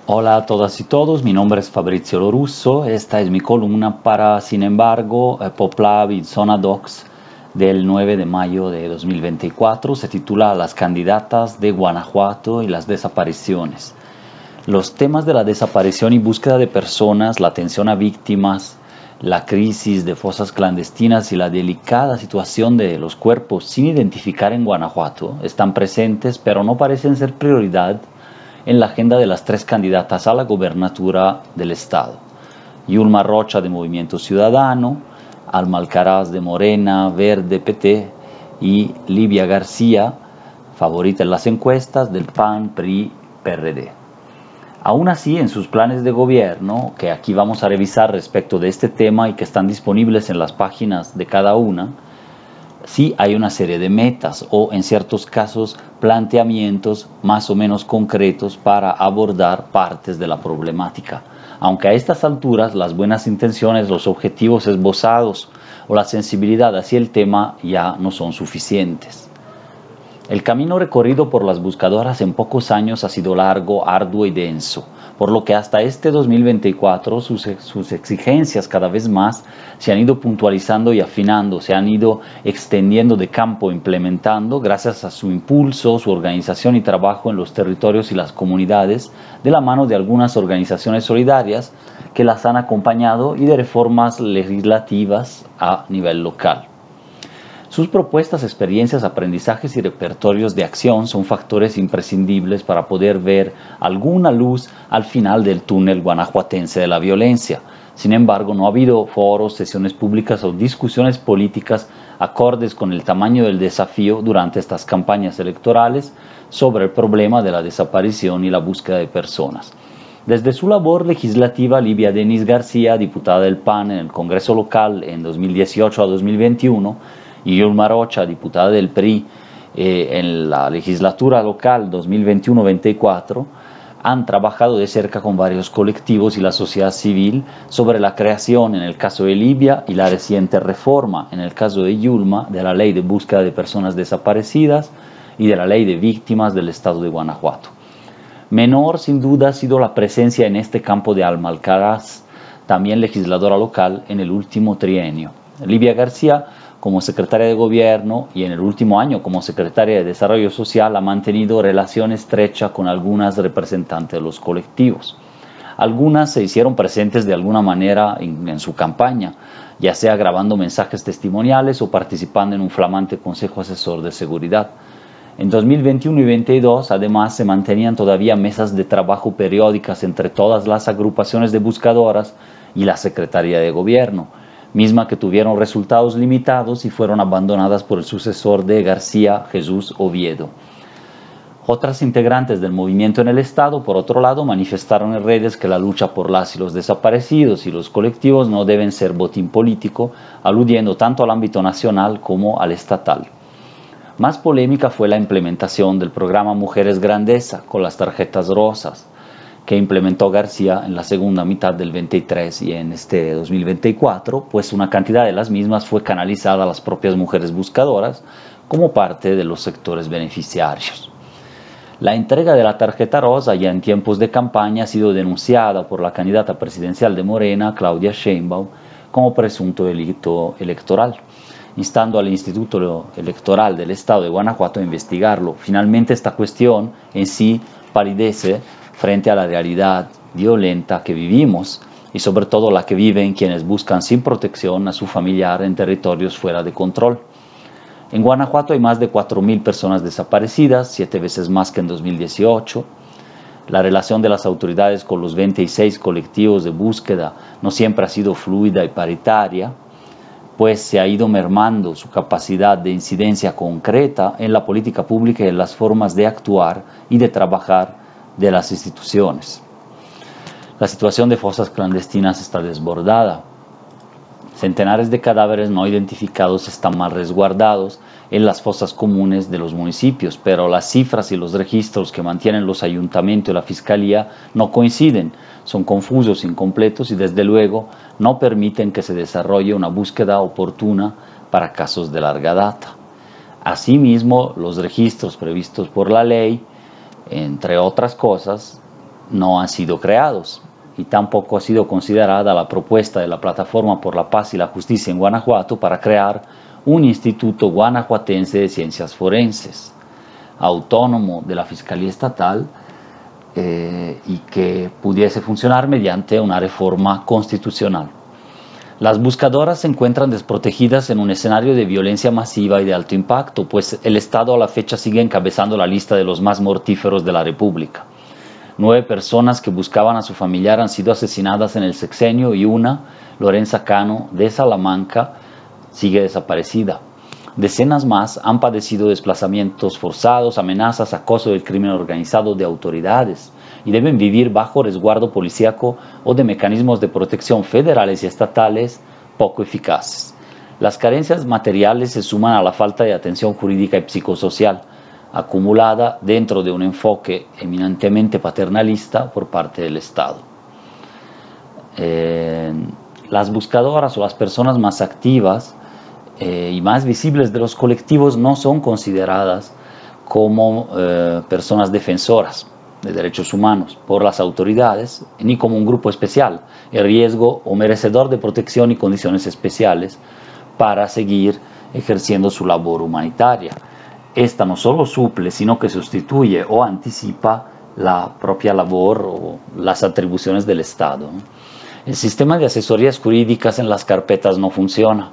Hola a todas y todos, mi nombre es Fabrizio Lorusso, esta es mi columna para, sin embargo, Poplav y Zona Docs del 9 de mayo de 2024, se titula Las candidatas de Guanajuato y las desapariciones. Los temas de la desaparición y búsqueda de personas, la atención a víctimas, la crisis de fosas clandestinas y la delicada situación de los cuerpos sin identificar en Guanajuato están presentes, pero no parecen ser prioridad en la agenda de las tres candidatas a la gobernatura del estado. Yulma Rocha de Movimiento Ciudadano, Alma Alcaraz de Morena, Verde, PT y Livia García, favorita en las encuestas del PAN, PRI, PRD. Aún así, en sus planes de gobierno, que aquí vamos a revisar respecto de este tema y que están disponibles en las páginas de cada una, sí hay una serie de metas o, en ciertos casos, planteamientos más o menos concretos para abordar partes de la problemática. Aunque a estas alturas las buenas intenciones, los objetivos esbozados o la sensibilidad hacia el tema ya no son suficientes. El camino recorrido por las buscadoras en pocos años ha sido largo, arduo y denso, por lo que hasta este 2024 sus exigencias cada vez más se han ido puntualizando y afinando, se han ido extendiendo de campo, implementando, gracias a su impulso, su organización y trabajo en los territorios y las comunidades, de la mano de algunas organizaciones solidarias que las han acompañado y de reformas legislativas a nivel local. Sus propuestas, experiencias, aprendizajes y repertorios de acción son factores imprescindibles para poder ver alguna luz al final del túnel guanajuatense de la violencia. Sin embargo, no ha habido foros, sesiones públicas o discusiones políticas acordes con el tamaño del desafío durante estas campañas electorales sobre el problema de la desaparición y la búsqueda de personas. Desde su labor legislativa, Livia Denis García, diputada del PAN en el Congreso local en 2018 a 2021, y Yulma Rocha, diputada del PRI en la legislatura local 2021-24, han trabajado de cerca con varios colectivos y la sociedad civil sobre la creación, en el caso de Livia, y la reciente reforma, en el caso de Yulma, de la Ley de Búsqueda de Personas Desaparecidas y de la Ley de Víctimas del Estado de Guanajuato. Menor, sin duda, ha sido la presencia en este campo de Alma Alcaraz, también legisladora local en el último trienio. Livia García, como secretaria de Gobierno y en el último año como secretaria de Desarrollo Social, ha mantenido relación estrecha con algunas representantes de los colectivos. Algunas se hicieron presentes de alguna manera en su campaña, ya sea grabando mensajes testimoniales o participando en un flamante Consejo Asesor de Seguridad. En 2021 y 2022, además, se mantenían todavía mesas de trabajo periódicas entre todas las agrupaciones de buscadoras y la Secretaría de Gobierno, misma que tuvieron resultados limitados y fueron abandonadas por el sucesor de García, Jesús Oviedo. Otras integrantes del movimiento en el Estado, por otro lado, manifestaron en redes que la lucha por las y los desaparecidos y los colectivos no deben ser botín político, aludiendo tanto al ámbito nacional como al estatal. Más polémica fue la implementación del programa Mujeres Grandeza con las tarjetas rosas, que implementó García en la segunda mitad del 23 y en este 2024, pues una cantidad de las mismas fue canalizada a las propias mujeres buscadoras como parte de los sectores beneficiarios. La entrega de la tarjeta rosa ya en tiempos de campaña ha sido denunciada por la candidata presidencial de Morena, Claudia Sheinbaum, como presunto delito electoral, instando al Instituto Electoral del Estado de Guanajuato a investigarlo. Finalmente, esta cuestión en sí palidece frente a la realidad violenta que vivimos y sobre todo la que viven quienes buscan sin protección a su familiar en territorios fuera de control. En Guanajuato hay más de 4.000 personas desaparecidas, 7 veces más que en 2018. La relación de las autoridades con los 26 colectivos de búsqueda no siempre ha sido fluida y paritaria, pues se ha ido mermando su capacidad de incidencia concreta en la política pública y en las formas de actuar y de trabajar de las instituciones. La situación de fosas clandestinas está desbordada. Centenares de cadáveres no identificados están mal resguardados en las fosas comunes de los municipios, pero las cifras y los registros que mantienen los ayuntamientos y la fiscalía no coinciden, son confusos, incompletos y desde luego no permiten que se desarrolle una búsqueda oportuna para casos de larga data. Asimismo, los registros previstos por la ley, entre otras cosas, no han sido creados y tampoco ha sido considerada la propuesta de la Plataforma por la Paz y la Justicia en Guanajuato para crear un Instituto Guanajuatense de Ciencias Forenses, autónomo de la Fiscalía Estatal, y que pudiese funcionar mediante una reforma constitucional. Las buscadoras se encuentran desprotegidas en un escenario de violencia masiva y de alto impacto, pues el Estado a la fecha sigue encabezando la lista de los más mortíferos de la República. 9 personas que buscaban a su familiar han sido asesinadas en el sexenio y una, Lorenza Cano, de Salamanca, sigue desaparecida. Decenas más han padecido desplazamientos forzados, amenazas, acoso del crimen organizado de autoridades y deben vivir bajo resguardo policíaco o de mecanismos de protección federales y estatales poco eficaces. Las carencias materiales se suman a la falta de atención jurídica y psicosocial, acumulada dentro de un enfoque eminentemente paternalista por parte del Estado. Las buscadoras o las personas más activas y más visibles de los colectivos no son consideradas como personas defensoras de derechos humanos por las autoridades, ni como un grupo especial, en riesgo o merecedor de protección y condiciones especiales para seguir ejerciendo su labor humanitaria. Esta no solo suple, sino que sustituye o anticipa la propia labor o las atribuciones del Estado. El sistema de asesorías jurídicas en las carpetas no funciona,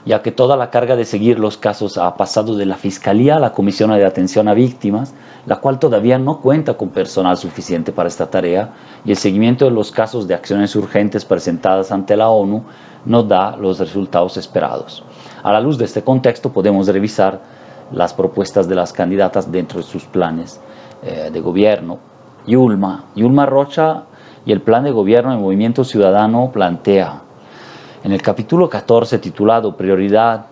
ya que toda la carga de seguir los casos ha pasado de la Fiscalía a la Comisión de Atención a Víctimas, la cual todavía no cuenta con personal suficiente para esta tarea, y el seguimiento de los casos de acciones urgentes presentadas ante la ONU no da los resultados esperados. A la luz de este contexto podemos revisar las propuestas de las candidatas dentro de sus planes de gobierno. Yulma Rocha y el plan de gobierno de Movimiento Ciudadano plantea en el capítulo 14 titulado Prioridad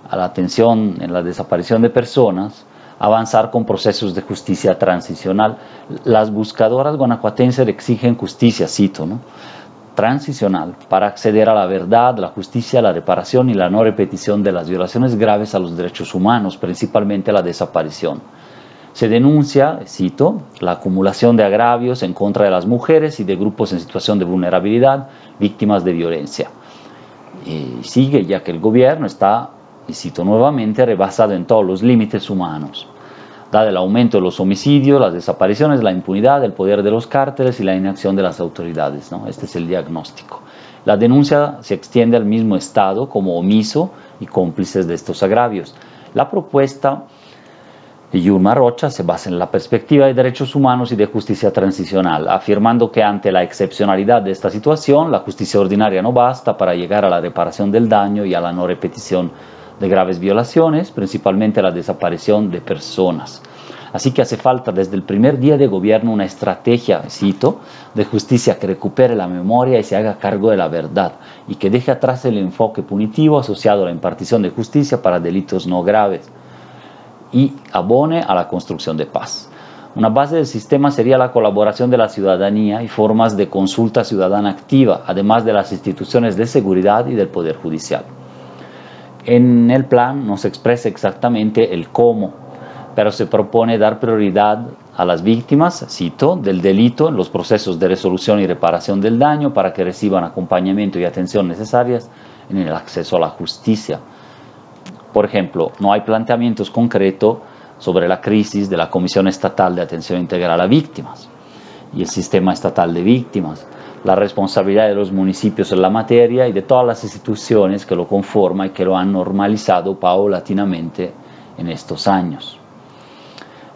a la atención en la desaparición de personas, avanzar con procesos de justicia transicional. Las buscadoras guanajuatenses exigen justicia, cito, ¿no?, transicional para acceder a la verdad, la justicia, la reparación y la no repetición de las violaciones graves a los derechos humanos, principalmente la desaparición. Se denuncia, cito, la acumulación de agravios en contra de las mujeres y de grupos en situación de vulnerabilidad, víctimas de violencia. Y sigue, ya que el gobierno está, y cito nuevamente, rebasado en todos los límites humanos, dado el aumento de los homicidios, las desapariciones, la impunidad, el poder de los cárteles y la inacción de las autoridades, ¿no? Este es el diagnóstico. La denuncia se extiende al mismo Estado como omiso y cómplices de estos agravios. La propuesta de Yulma Rocha se basa en la perspectiva de derechos humanos y de justicia transicional, afirmando que ante la excepcionalidad de esta situación, la justicia ordinaria no basta para llegar a la reparación del daño y a la no repetición de graves violaciones, principalmente la desaparición de personas. Así que hace falta desde el primer día de gobierno una estrategia, cito, de justicia que recupere la memoria y se haga cargo de la verdad y que deje atrás el enfoque punitivo asociado a la impartición de justicia para delitos no graves y abone a la construcción de paz. Una base del sistema sería la colaboración de la ciudadanía y formas de consulta ciudadana activa, además de las instituciones de seguridad y del Poder Judicial. En el plan no se expresa exactamente el cómo, pero se propone dar prioridad a las víctimas, cito, del delito en los procesos de resolución y reparación del daño para que reciban acompañamiento y atención necesarias en el acceso a la justicia. Por ejemplo, no hay planteamientos concretos sobre la crisis de la Comisión Estatal de Atención Integral a Víctimas y el Sistema Estatal de Víctimas, la responsabilidad de los municipios en la materia y de todas las instituciones que lo conforman y que lo han normalizado paulatinamente en estos años.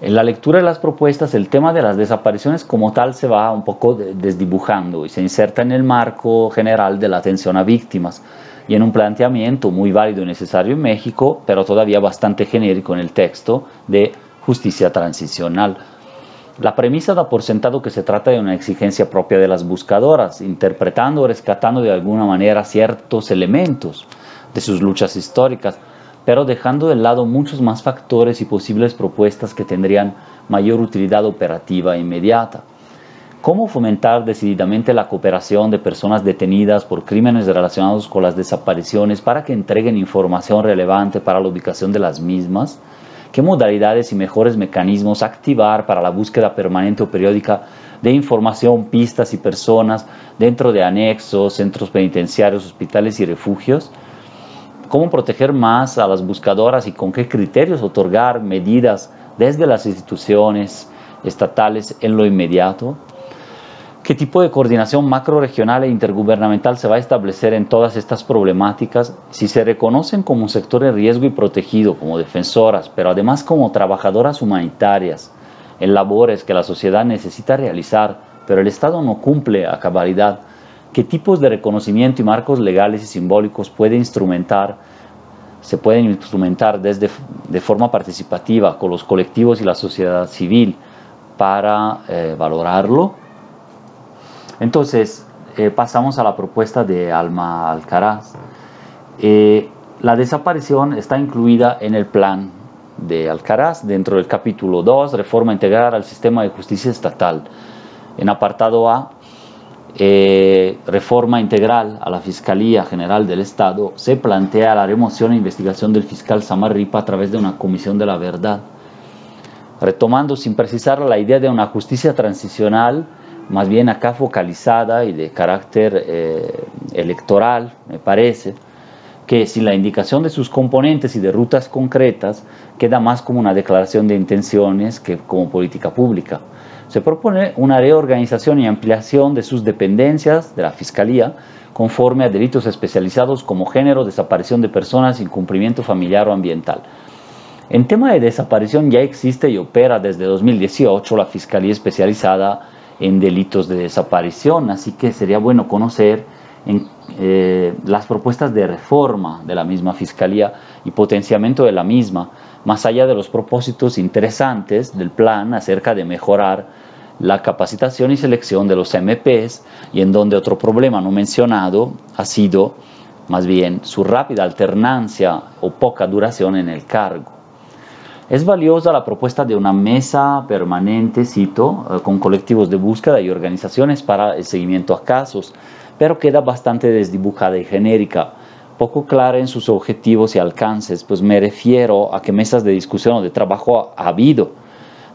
En la lectura de las propuestas, el tema de las desapariciones como tal se va un poco desdibujando y se inserta en el marco general de la atención a víctimas y en un planteamiento muy válido y necesario en México, pero todavía bastante genérico en el texto de justicia transicional. La premisa da por sentado que se trata de una exigencia propia de las buscadoras, interpretando o rescatando de alguna manera ciertos elementos de sus luchas históricas, pero dejando de lado muchos más factores y posibles propuestas que tendrían mayor utilidad operativa e inmediata. ¿Cómo fomentar decididamente la cooperación de personas detenidas por crímenes relacionados con las desapariciones para que entreguen información relevante para la ubicación de las mismas qué modalidades y mejores mecanismos activar para la búsqueda permanente o periódica de información, pistas y personas dentro de anexos, centros penitenciarios, hospitales y refugios. Cómo proteger más a las buscadoras y con qué criterios otorgar medidas desde las instituciones estatales en lo inmediato. ¿Qué tipo de coordinación macrorregional e intergubernamental se va a establecer en todas estas problemáticas? Si se reconocen como un sector en riesgo y protegido, como defensoras, pero además como trabajadoras humanitarias, en labores que la sociedad necesita realizar, pero el Estado no cumple a cabalidad, ¿qué tipos de reconocimiento y marcos legales y simbólicos se pueden instrumentar de forma participativa con los colectivos y la sociedad civil para valorarlo? Entonces, pasamos a la propuesta de Alma Alcaraz. La desaparición está incluida en el plan de Alcaraz dentro del capítulo 2, reforma integral al sistema de justicia estatal. En apartado A, reforma integral a la Fiscalía General del Estado, se plantea la remoción e investigación del fiscal Samarripa a través de una comisión de la verdad, retomando sin precisar la idea de una justicia transicional, más bien acá focalizada y de carácter electoral, me parece, que sin la indicación de sus componentes y de rutas concretas, queda más como una declaración de intenciones que como política pública. Se propone una reorganización y ampliación de sus dependencias de la Fiscalía, conforme a delitos especializados como género, desaparición de personas, incumplimiento familiar o ambiental. En tema de desaparición ya existe y opera desde 2018 la Fiscalía especializada en delitos de desaparición, así que sería bueno conocer las propuestas de reforma de la misma Fiscalía y potenciamiento de la misma, más allá de los propósitos interesantes del plan acerca de mejorar la capacitación y selección de los MPs, y en donde otro problema no mencionado ha sido más bien su rápida alternancia o poca duración en el cargo. Es valiosa la propuesta de una mesa permanente, cito, con colectivos de búsqueda y organizaciones para el seguimiento a casos, pero queda bastante desdibujada y genérica, poco clara en sus objetivos y alcances, pues me refiero a que mesas de discusión o de trabajo ha habido,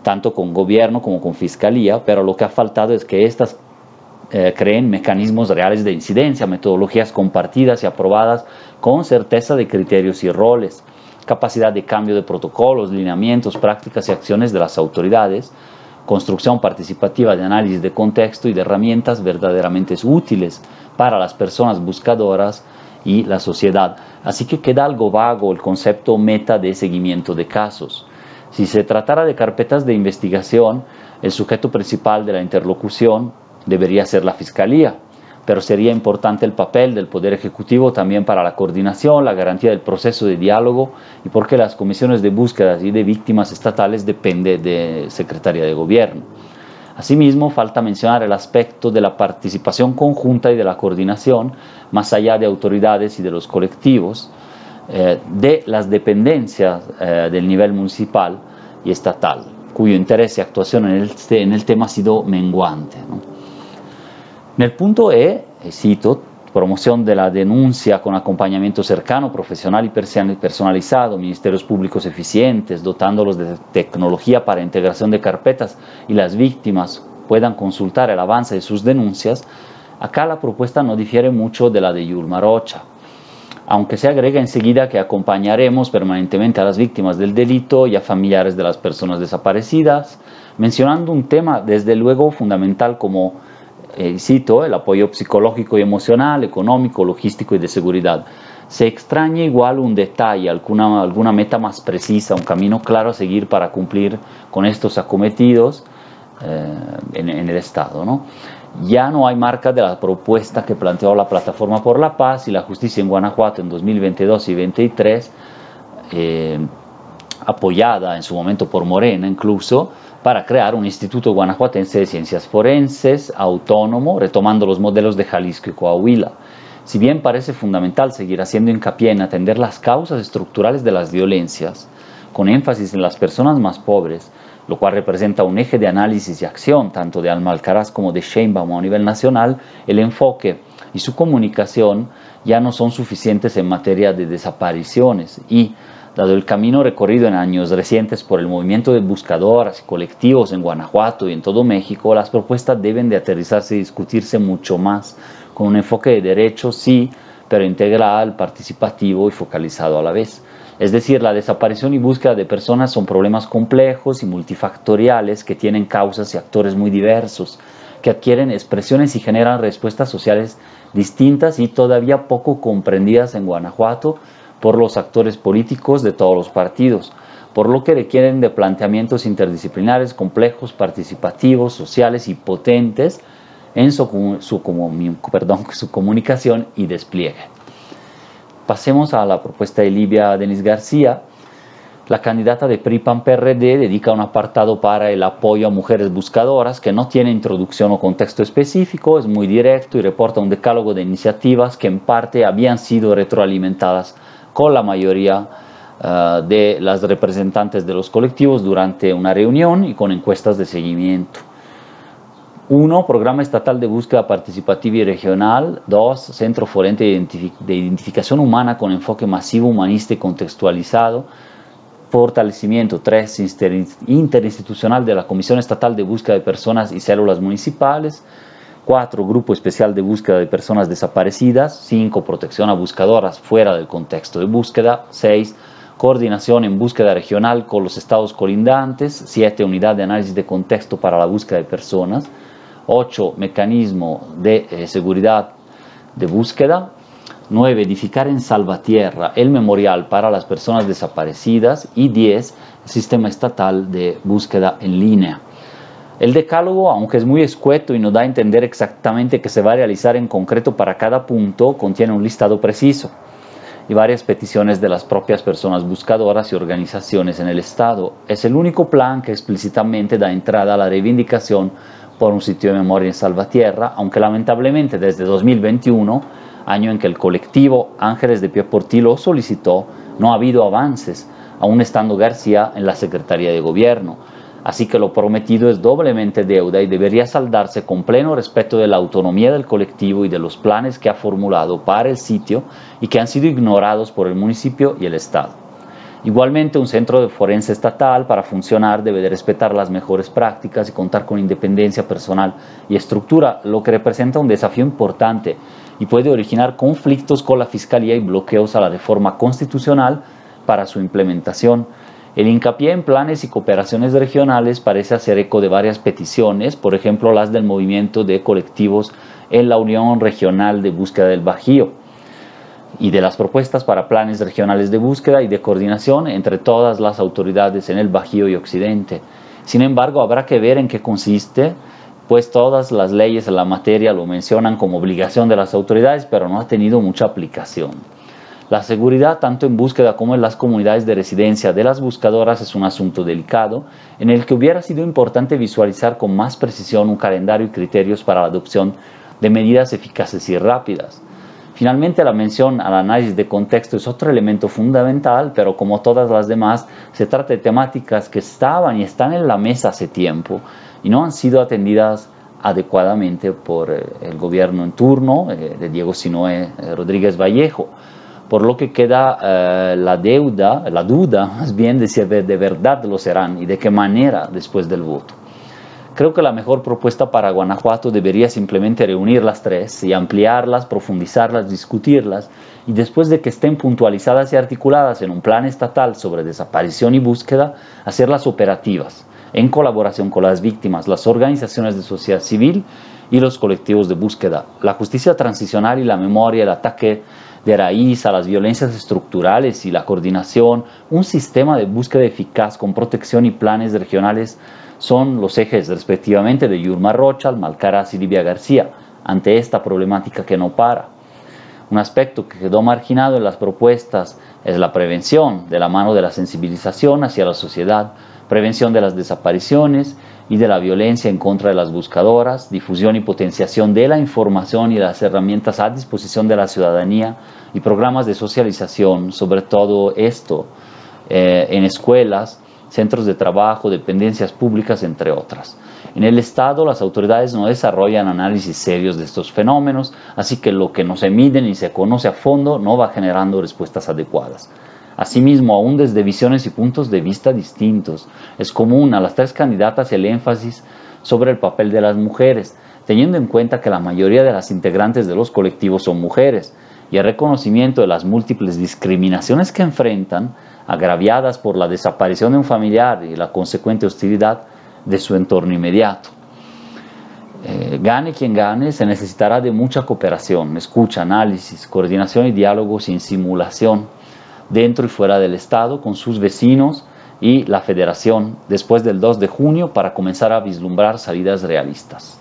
tanto con gobierno como con fiscalía, pero lo que ha faltado es que éstas creen mecanismos reales de incidencia, metodologías compartidas y aprobadas con certeza de criterios y roles, capacidad de cambio de protocolos, lineamientos, prácticas y acciones de las autoridades, construcción participativa de análisis de contexto y de herramientas verdaderamente útiles para las personas buscadoras y la sociedad. Así que queda algo vago el concepto meta de seguimiento de casos. Si se tratara de carpetas de investigación, el sujeto principal de la interlocución debería ser la Fiscalía, pero sería importante el papel del Poder Ejecutivo también para la coordinación, la garantía del proceso de diálogo y porque las comisiones de búsquedas y de víctimas estatales dependen de Secretaría de Gobierno. Asimismo, falta mencionar el aspecto de la participación conjunta y de la coordinación, más allá de autoridades y de los colectivos, de las dependencias del nivel municipal y estatal, cuyo interés y actuación en el tema ha sido menguante, ¿no? En el punto E, cito, promoción de la denuncia con acompañamiento cercano, profesional y personalizado, ministerios públicos eficientes, dotándolos de tecnología para integración de carpetas y las víctimas puedan consultar el avance de sus denuncias. Acá la propuesta no difiere mucho de la de Yulma Rocha, aunque se agrega enseguida que acompañaremos permanentemente a las víctimas del delito y a familiares de las personas desaparecidas, mencionando un tema desde luego fundamental como cito, el apoyo psicológico y emocional, económico, logístico y de seguridad. Se extraña igual un detalle, alguna meta más precisa, un camino claro a seguir para cumplir con estos acometidos en el Estado, ¿no? Ya no hay marca de la propuesta que planteó la Plataforma por la Paz y la Justicia en Guanajuato en 2022 y 2023, apoyada en su momento por Morena incluso, para crear un Instituto Guanajuatense de Ciencias Forenses autónomo, retomando los modelos de Jalisco y Coahuila. Si bien parece fundamental seguir haciendo hincapié en atender las causas estructurales de las violencias, con énfasis en las personas más pobres, lo cual representa un eje de análisis y acción tanto de Alma Alcaraz como de Sheinbaum a nivel nacional, el enfoque y su comunicación ya no son suficientes en materia de desapariciones y, Dado el camino recorrido en años recientes por el movimiento de buscadoras y colectivos en Guanajuato y en todo México, las propuestas deben de aterrizarse y discutirse mucho más, con un enfoque de derechos, sí, pero integral, participativo y focalizado a la vez. Es decir, la desaparición y búsqueda de personas son problemas complejos y multifactoriales que tienen causas y actores muy diversos, que adquieren expresiones y generan respuestas sociales distintas y todavía poco comprendidas en Guanajuato por los actores políticos de todos los partidos, por lo que requieren de planteamientos interdisciplinares complejos, participativos, sociales y potentes en su comunicación y despliegue. Pasemos a la propuesta de Livia Denis García. La candidata de PRI-PAN-PRD dedica un apartado para el apoyo a mujeres buscadoras que no tiene introducción o contexto específico, es muy directo y reporta un decálogo de iniciativas que en parte habían sido retroalimentadas con la mayoría de las representantes de los colectivos durante una reunión y con encuestas de seguimiento. 1. Programa Estatal de Búsqueda Participativa y Regional. 2. Centro Forense de Identificación Humana con enfoque masivo, humanista y contextualizado. Fortalecimiento. 3. Interinstitucional de la Comisión Estatal de Búsqueda de Personas y Células Municipales. 4. Grupo Especial de Búsqueda de Personas Desaparecidas. 5. Protección a buscadoras fuera del contexto de búsqueda. 6. Coordinación en búsqueda regional con los estados colindantes. 7. Unidad de análisis de contexto para la búsqueda de personas. 8. Mecanismo de seguridad de búsqueda. 9. Edificar en Salvatierra el memorial para las personas desaparecidas. Y 10. Sistema estatal de búsqueda en línea. El decálogo, aunque es muy escueto y no da a entender exactamente qué se va a realizar en concreto para cada punto, contiene un listado preciso y varias peticiones de las propias personas buscadoras y organizaciones en el Estado. Es el único plan que explícitamente da entrada a la reivindicación por un sitio de memoria en Salvatierra, aunque lamentablemente desde 2021, año en que el colectivo Ángeles de Pie por Ti lo solicitó, no ha habido avances, aún estando García en la Secretaría de Gobierno. Así que lo prometido es doblemente deuda y debería saldarse con pleno respeto de la autonomía del colectivo y de los planes que ha formulado para el sitio y que han sido ignorados por el municipio y el Estado. Igualmente, un centro de forense estatal para funcionar debe de respetar las mejores prácticas y contar con independencia personal y estructura, lo que representa un desafío importante y puede originar conflictos con la Fiscalía y bloqueos a la reforma constitucional para su implementación. El hincapié en planes y cooperaciones regionales parece hacer eco de varias peticiones, por ejemplo las del movimiento de colectivos en la Unión Regional de Búsqueda del Bajío y de las propuestas para planes regionales de búsqueda y de coordinación entre todas las autoridades en el Bajío y Occidente. Sin embargo, habrá que ver en qué consiste, pues todas las leyes en la materia lo mencionan como obligación de las autoridades, pero no ha tenido mucha aplicación. La seguridad, tanto en búsqueda como en las comunidades de residencia de las buscadoras, es un asunto delicado, en el que hubiera sido importante visualizar con más precisión un calendario y criterios para la adopción de medidas eficaces y rápidas. Finalmente, la mención al análisis de contexto es otro elemento fundamental, pero como todas las demás, se trata de temáticas que estaban y están en la mesa hace tiempo y no han sido atendidas adecuadamente por el gobierno en turno de Diego Sinoé Rodríguez Vallejo. Por lo que queda la duda más bien de si de verdad lo serán y de qué manera después del voto. Creo que la mejor propuesta para Guanajuato debería simplemente reunir las tres y ampliarlas, profundizarlas, discutirlas, y después de que estén puntualizadas y articuladas en un plan estatal sobre desaparición y búsqueda, hacerlas operativas, en colaboración con las víctimas, las organizaciones de sociedad civil y los colectivos de búsqueda. La justicia transicional y la memoria, el ataque de raíz a las violencias estructurales y la coordinación, un sistema de búsqueda eficaz con protección y planes regionales son los ejes respectivamente de Yurma Rocha, Malcaraz y Livia García ante esta problemática que no para. Un aspecto que quedó marginado en las propuestas es la prevención, de la mano de la sensibilización hacia la sociedad, prevención de las desapariciones y de la violencia en contra de las buscadoras, difusión y potenciación de la información y las herramientas a disposición de la ciudadanía y programas de socialización, sobre todo esto en escuelas, centros de trabajo, dependencias públicas, entre otras. En el Estado, las autoridades no desarrollan análisis serios de estos fenómenos, así que lo que no se mide ni se conoce a fondo no va generando respuestas adecuadas. Asimismo, aún desde visiones y puntos de vista distintos, es común a las tres candidatas el énfasis sobre el papel de las mujeres, teniendo en cuenta que la mayoría de las integrantes de los colectivos son mujeres, y el reconocimiento de las múltiples discriminaciones que enfrentan, agraviadas por la desaparición de un familiar y la consecuente hostilidad de su entorno inmediato. Gane quien gane, se necesitará de mucha cooperación, escucha, análisis, coordinación y diálogo sin simulación, dentro y fuera del Estado, con sus vecinos y la Federación, después del 2 de junio, para comenzar a vislumbrar salidas realistas.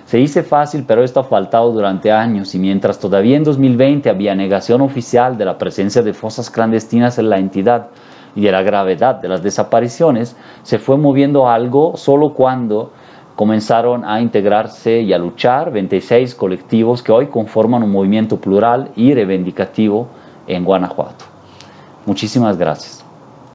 Se dice fácil, pero esto ha faltado durante años, y mientras todavía en 2020 había negación oficial de la presencia de fosas clandestinas en la entidad y de la gravedad de las desapariciones, se fue moviendo algo solo cuando comenzaron a integrarse y a luchar 26 colectivos que hoy conforman un movimiento plural y reivindicativo en Guanajuato. Muchísimas gracias.